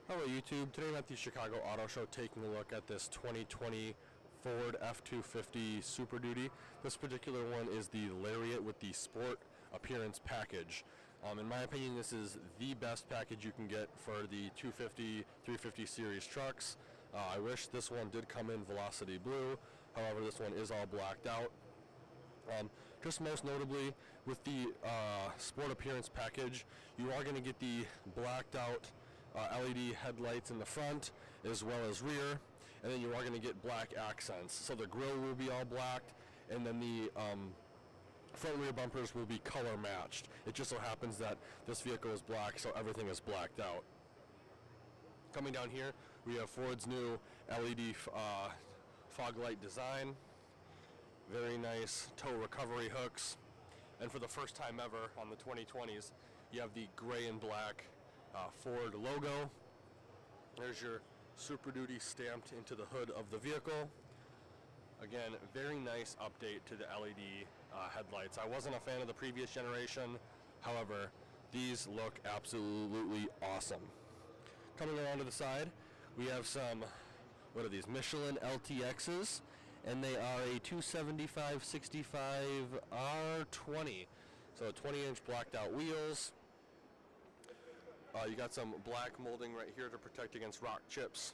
Hello YouTube, today I'm at the Chicago Auto Show taking a look at this 2020 Ford F-250 Super Duty. This particular one is the Lariat with the Sport Appearance Package. In my opinion, this is the best package you can get for the 250, 350 series trucks. I wish this one did come in Velocity Blue, however this one is all blacked out. Just most notably with the Sport Appearance Package, you are going to get the blacked out LED headlights in the front as well as rear, and then you are going to get black accents. So the grille will be all blacked, and then the front and rear bumpers will be color matched. It just so happens that this vehicle is black, so everything is blacked out. Coming down here, we have Ford's new LED fog light design. Very nice tow recovery hooks. And for the first time ever on the 2020s, you have the gray and black Ford logo. There's your Super Duty stamped into the hood of the vehicle. Again, very nice update to the LED headlights. I wasn't a fan of the previous generation, however, these look absolutely awesome. Coming around to the side, we have some, what are these, Michelin LTXs, and they are a 275/65 R20, so 20-inch blacked out wheels. You got some black molding right here to protect against rock chips.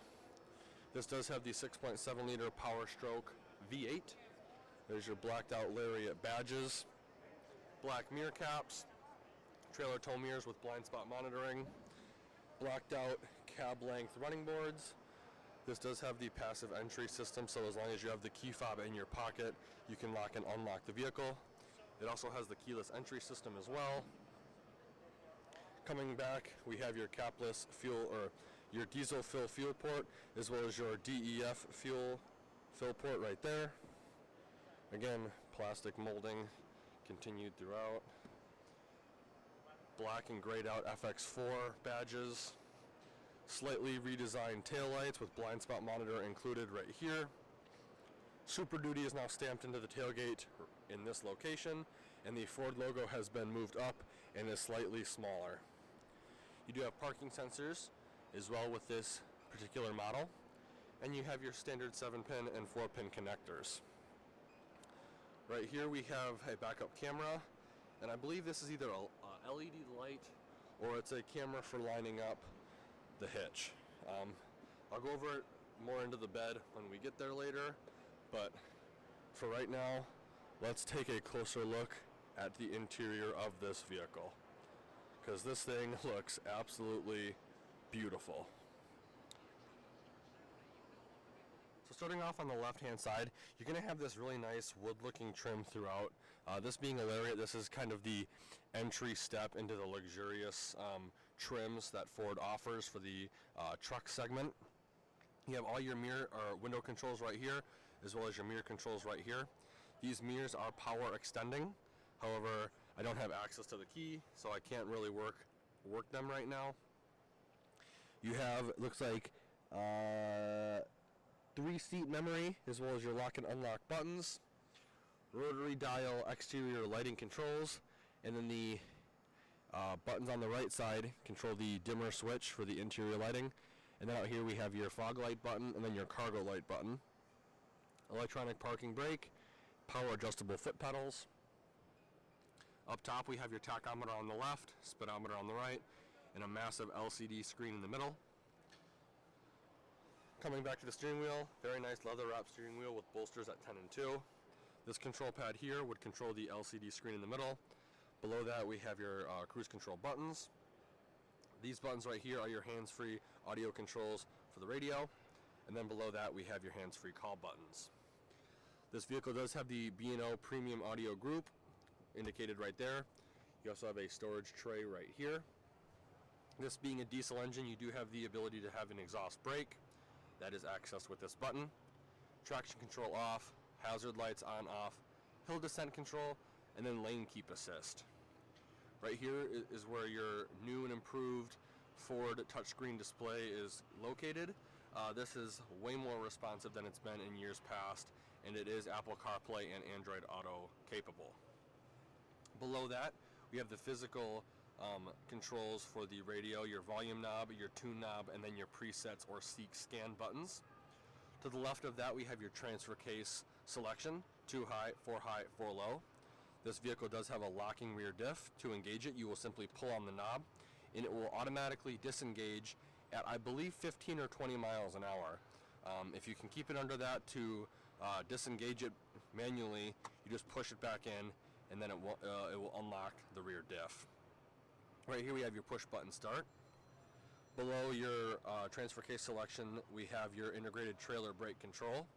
This does have the 6.7 liter Power Stroke V8. There's your blacked out Lariat badges, black mirror caps, trailer tow mirrors with blind spot monitoring, blacked out cab length running boards. This does have the passive entry system, so as long as you have the key fob in your pocket, you can lock and unlock the vehicle. It also has the keyless entry system as well. Coming back, we have your capless fuel, or your diesel fill fuel port, as well as your DEF fuel fill port right there. Again, plastic molding continued throughout. Black and grayed out FX4 badges. Slightly redesigned taillights with blind spot monitor included right here. Super Duty is now stamped into the tailgate in this location, and the Ford logo has been moved up and is slightly smaller. You do have parking sensors as well with this particular model, and you have your standard 7-pin and 4-pin connectors. Right here we have a backup camera, and I believe this is either a LED light or it's a camera for lining up the hitch. I'll go over it more into the bed when we get there later, but for right now, let's take a closer look at the interior of this vehicle, because this thing looks absolutely beautiful. So starting off on the left-hand side, you're going to have this really nice wood-looking trim throughout. This being a Lariat, this is kind of the entry step into the luxurious trims that Ford offers for the truck segment. You have all your mirror or window controls right here, as well as your mirror controls right here. These mirrors are power extending. However, I don't have access to the key, so I can't really work them right now. You have, it looks like, 3-seat memory, as well as your lock and unlock buttons, rotary dial exterior lighting controls, and then the buttons on the right side control the dimmer switch for the interior lighting. And then out here we have your fog light button and then your cargo light button. Electronic parking brake, power adjustable foot pedals. Up top we have your tachometer on the left, speedometer on the right, and a massive LCD screen in the middle. Coming back to the steering wheel, very nice leather wrap steering wheel with bolsters at 10 and 2. This control pad here would control the LCD screen in the middle. Below that we have your cruise control buttons. These buttons right here are your hands-free audio controls for the radio. And then below that we have your hands-free call buttons. This vehicle does have the B&O Premium Audio Group indicated right there. You also have a storage tray right here. This being a diesel engine, you do have the ability to have an exhaust brake. That is accessed with this button. Traction control off, hazard lights on off, hill descent control, and then lane keep assist. Right here is where your new and improved Ford touchscreen display is located. This is way more responsive than it's been in years past, and it is Apple CarPlay and Android Auto capable. Below that, we have the physical controls for the radio, your volume knob, your tune knob, and then your presets or seek scan buttons. To the left of that, we have your transfer case selection, 2 high, 4 low. This vehicle does have a locking rear diff. To engage it, you will simply pull on the knob, and it will automatically disengage at, I believe, 15 or 20 miles an hour. If you can keep it under that, to disengage it manually, you just push it back in, and then it will unlock the rear diff. Right here we have your push button start. Below your transfer case selection, we have your integrated trailer brake control.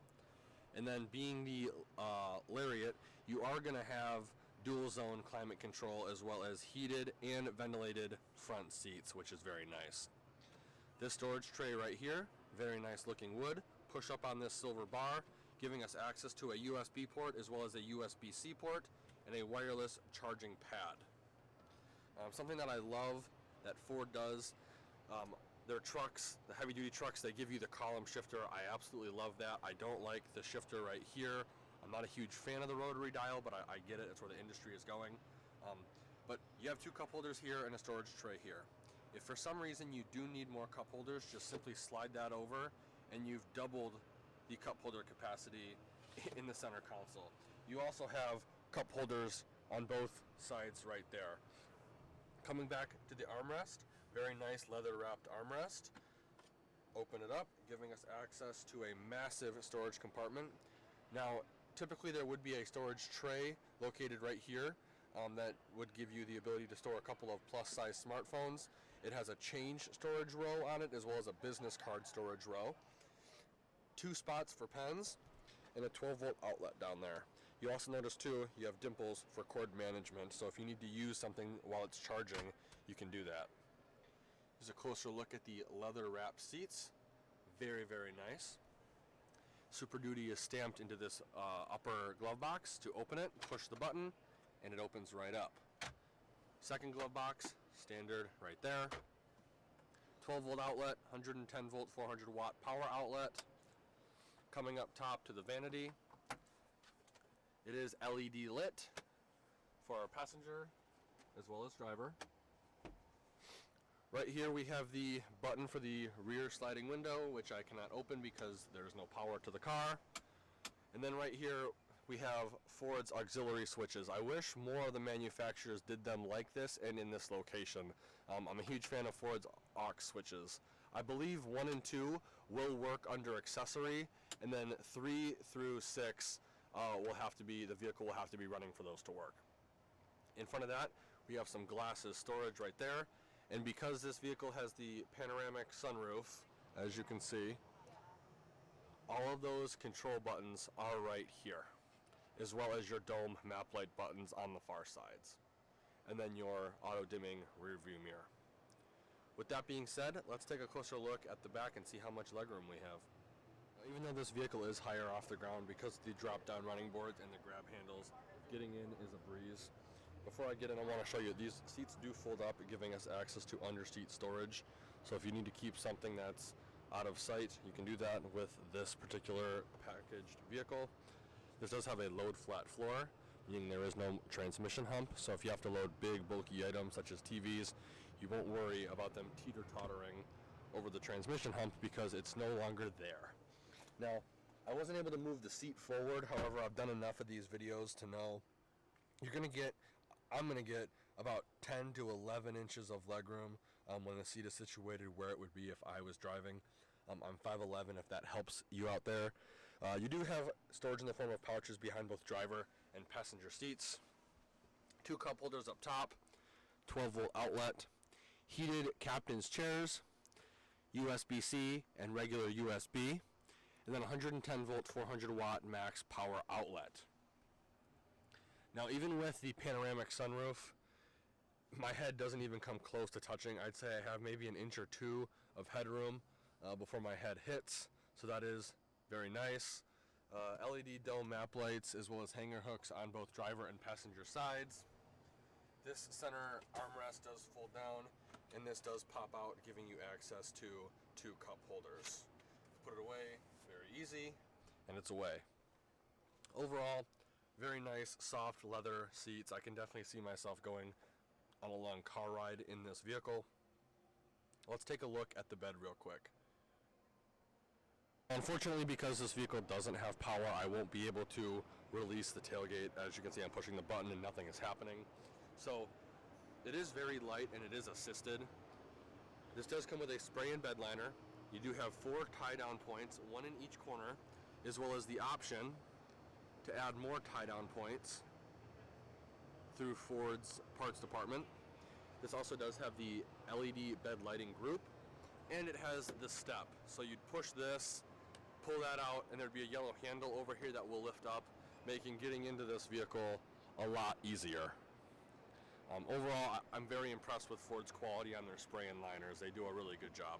And then, being the Lariat, you are going to have dual zone climate control as well as heated and ventilated front seats, which is very nice. This storage tray right here, very nice looking wood. Push up on this silver bar, giving us access to a USB port as well as a USB-C port and a wireless charging pad. Something that I love that Ford does, their trucks, the heavy-duty trucks, they give you the column shifter. I absolutely love that. I don't like the shifter right here. I'm not a huge fan of the rotary dial, but I get it. It's where the industry is going. But you have 2 cup holders here and a storage tray here. If for some reason you do need more cup holders, just simply slide that over, and you've doubled the cup holder capacity in the center console. You also have cup holders on both sides right there. Coming back to the armrest, very nice leather-wrapped armrest. Open it up, giving us access to a massive storage compartment. Now, typically there would be a storage tray located right here that would give you the ability to store a couple of plus-size smartphones. It has a change storage row on it as well as a business card storage row. 2 spots for pens and a 12-volt outlet down there. You also notice too, you have dimples for cord management, so if you need to use something while it's charging, you can do that. Here's a closer look at the leather-wrapped seats. Very, very nice. Super Duty is stamped into this upper glove box. To open it, push the button, and it opens right up. Second glove box, standard right there. 12-volt outlet, 110-volt, 400-watt power outlet. Coming up top to the vanity, it is LED lit for our passenger as well as driver. Right here we have the button for the rear sliding window, which I cannot open because there's no power to the car. And then right here we have Ford's auxiliary switches. I wish more of the manufacturers did them like this and in this location. I'm a huge fan of Ford's aux switches. I believe 1 and 2 will work under accessory, and then 3 through 6 the vehicle will have to be running for those to work. In front of that, we have some glasses storage right there, and because this vehicle has the panoramic sunroof, as you can see, all of those control buttons are right here, as well as your dome map light buttons on the far sides, and then your auto dimming rear view mirror. With that being said, let's take a closer look at the back and see how much legroom we have. Even though this vehicle is higher off the ground, because of the drop-down running boards and the grab handles, getting in is a breeze. Before I get in, I want to show you, these seats do fold up, giving us access to under-seat storage. So if you need to keep something that's out of sight, you can do that with this particular packaged vehicle. This does have a load flat floor, meaning there is no transmission hump. So if you have to load big, bulky items such as TVs, you won't worry about them teeter-tottering over the transmission hump because it's no longer there. Now, I wasn't able to move the seat forward. However, I've done enough of these videos to know I'm going to get about 10 to 11 inches of legroom when the seat is situated where it would be if I was driving. I'm 5'11", if that helps you out there. You do have storage in the form of pouches behind both driver and passenger seats. 2 cup holders up top, 12-volt outlet, heated captain's chairs, USB-C and regular USB, and then 110-volt, 400-watt max power outlet. Now, even with the panoramic sunroof, my head doesn't even come close to touching. I'd say I have maybe an inch or 2 of headroom before my head hits, so that is very nice. LED dome map lights as well as hanger hooks on both driver and passenger sides. This center armrest does fold down, and this does pop out, giving you access to 2 cup holders. Put it away, very easy, and it's away. Overall, very nice, soft leather seats. I can definitely see myself going on a long car ride in this vehicle. Let's take a look at the bed real quick. Unfortunately, because this vehicle doesn't have power, I won't be able to release the tailgate. As you can see, I'm pushing the button and nothing is happening. So it is very light and it is assisted. This does come with a spray and bed liner. You do have 4 tie-down points, 1 in each corner, as well as the option to add more tie-down points through Ford's parts department. This also does have the LED bed lighting group, and it has the step. So you'd push this, pull that out, and there'd be a yellow handle over here that will lift up, making getting into this vehicle a lot easier. Overall, I'm very impressed with Ford's quality on their spray and liners. They do a really good job.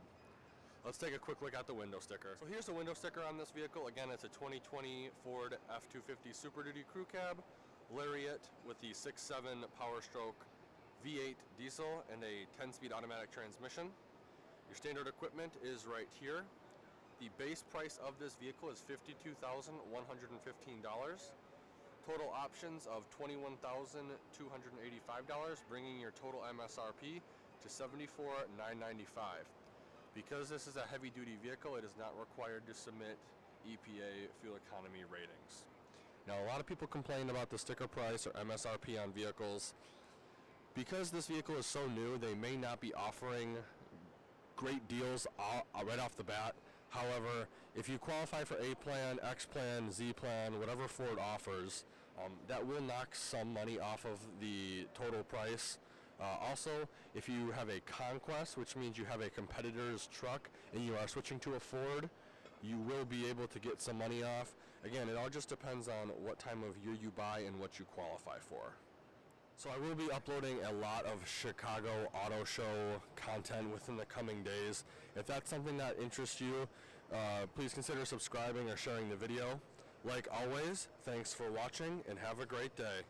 Let's take a quick look at the window sticker. So here's the window sticker on this vehicle. Again, it's a 2020 Ford F-250 Super Duty Crew Cab, Lariat with the 6.7 Power Stroke V8 diesel and a 10-speed automatic transmission. Your standard equipment is right here. The base price of this vehicle is $52,115. Total options of $21,285, bringing your total MSRP to $74,995. Because this is a heavy-duty vehicle, it is not required to submit EPA fuel economy ratings. Now, a lot of people complain about the sticker price or MSRP on vehicles. Because this vehicle is so new, they may not be offering great deals right off the bat. However, if you qualify for A plan, X plan, Z plan, whatever Ford offers, that will knock some money off of the total price. Also, if you have a Conquest, which means you have a competitor's truck and you are switching to a Ford, you will be able to get some money off. Again, it all just depends on what time of year you buy and what you qualify for. So I will be uploading a lot of Chicago Auto Show content within the coming days. If that's something that interests you, please consider subscribing or sharing the video. Like always, thanks for watching and have a great day.